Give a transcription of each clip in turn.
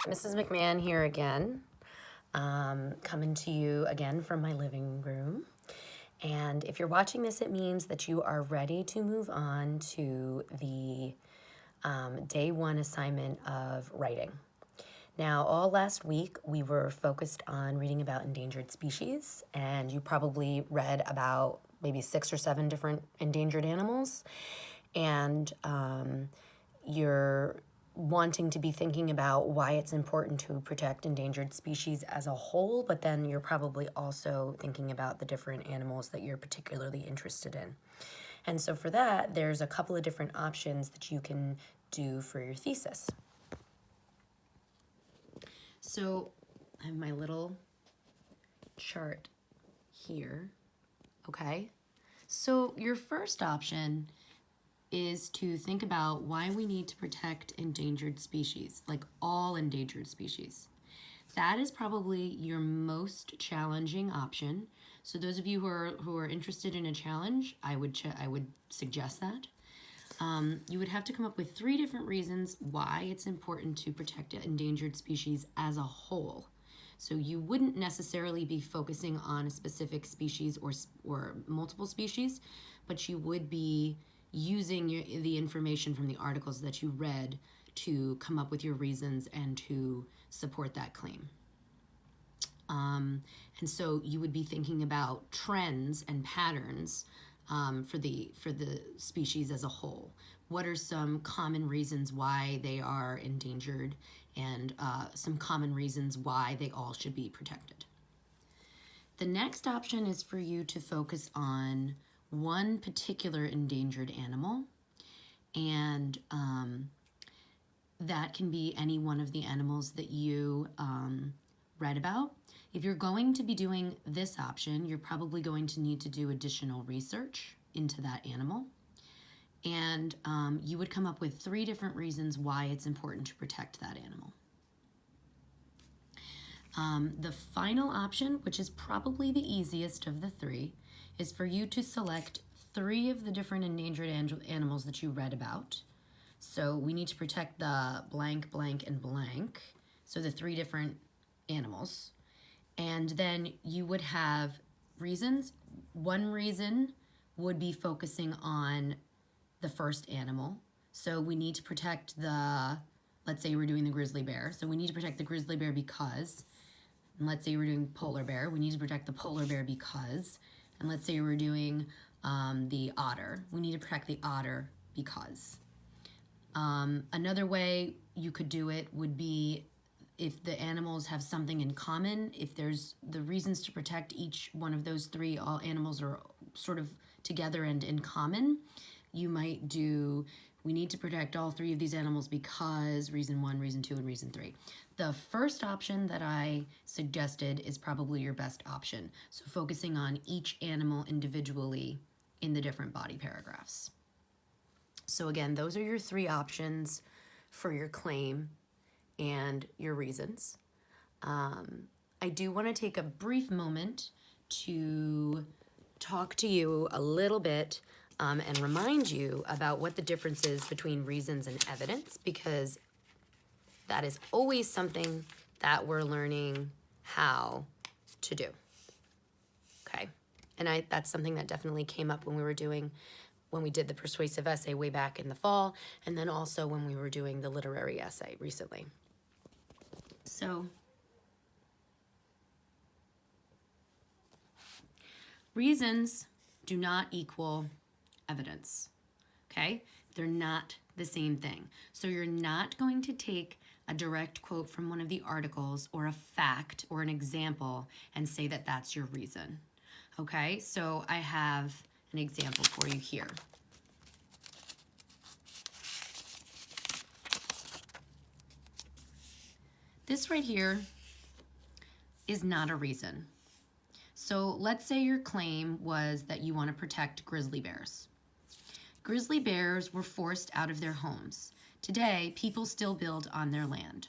Mrs. McMahon here again, coming to you again from my living room. And if you're watching this, it means that you are ready to move on to the day one assignment of writing. Now, all last week, we were focused on reading about endangered species, and you probably read about maybe 6 or 7 different endangered animals. And you're wanting to be thinking about why it's important to protect endangered species as a whole, but then you're probably also thinking about the different animals that you're particularly interested in. And so for that, there's a couple of different options that you can do for your thesis. So I have my little chart here, okay? So your first option is to think about why we need to protect endangered species, like all endangered species. That is probably your most challenging option. So those of you who are interested in a challenge, I would suggest that. You would have to come up with 3 different reasons why it's important to protect endangered species as a whole. So you wouldn't necessarily be focusing on a specific species or multiple species, but you would be using the information from the articles that you read to come up with your reasons and to support that claim. And so you would be thinking about trends and patterns for the species as a whole. What are some common reasons why they are endangered, and some common reasons why they all should be protected? The next option is for you to focus on one particular endangered animal, and that can be any one of the animals that you read about. If you're going to be doing this option, you're probably going to need to do additional research into that animal. And you would come up with 3 different reasons why it's important to protect that animal. The final option, which is probably the easiest of the 3, is for you to select 3 of the different endangered animals that you read about. So we need to protect the blank, blank, and blank. So the 3 different animals. And then you would have reasons. One reason would be focusing on the first animal. So we need to protect let's say we're doing the grizzly bear. So we need to protect the grizzly bear because, and let's say we're doing polar bear. We need to protect the polar bear because, and let's say we're doing the otter. We need to protect the otter because. Another way you could do it would be if the animals have something in common, if there's the reasons to protect each one of those 3, all animals are sort of together and in common, you might do, we need to protect all 3 of these animals because reason 1, reason 2, and reason 3. The first option that I suggested is probably your best option. So focusing on each animal individually in the different body paragraphs. So again, those are your 3 options for your claim and your reasons. I do want to take a brief moment to talk to you a little bit and remind you about what the difference is between reasons and evidence, because that is always something that we're learning how to do. Okay, and that's something that definitely came up when we did the persuasive essay way back in the fall, and then also when we were doing the literary essay recently. So, reasons do not equal evidence, okay? They're not the same thing. So you're not going to take a direct quote from one of the articles or a fact or an example and say that that's your reason, okay? So I have an example for you here. This right here is not a reason. So let's say your claim was that you want to protect grizzly bears. Grizzly bears were forced out of their homes. Today, people still build on their land.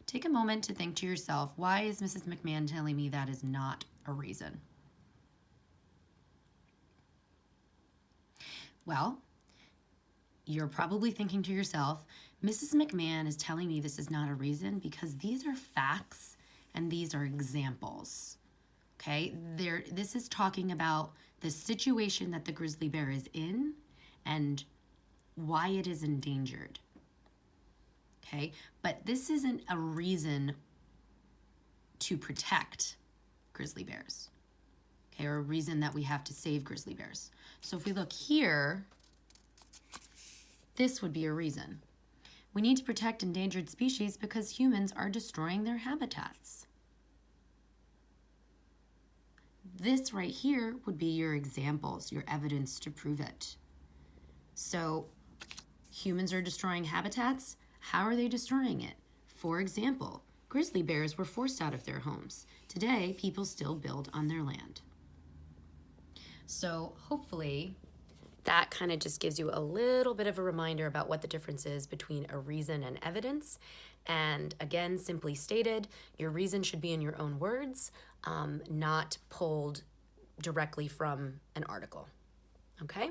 Take a moment to think to yourself, why is Mrs. McMahon telling me that is not a reason? Well, you're probably thinking to yourself, Mrs. McMahon is telling me this is not a reason because these are facts and these are examples. Okay, this is talking about the situation that the grizzly bear is in and why it is endangered. Okay, but this isn't a reason to protect grizzly bears. Okay, or a reason that we have to save grizzly bears. So if we look here, this would be a reason. We need to protect endangered species because humans are destroying their habitats. This right here would be your examples, your evidence to prove it. So humans are destroying habitats. How are they destroying it? For example, grizzly bears were forced out of their homes. Today, people still build on their land. So hopefully that kind of just gives you a little bit of a reminder about what the difference is between a reason and evidence. And again, simply stated, your reason should be in your own words, not pulled directly from an article. Okay?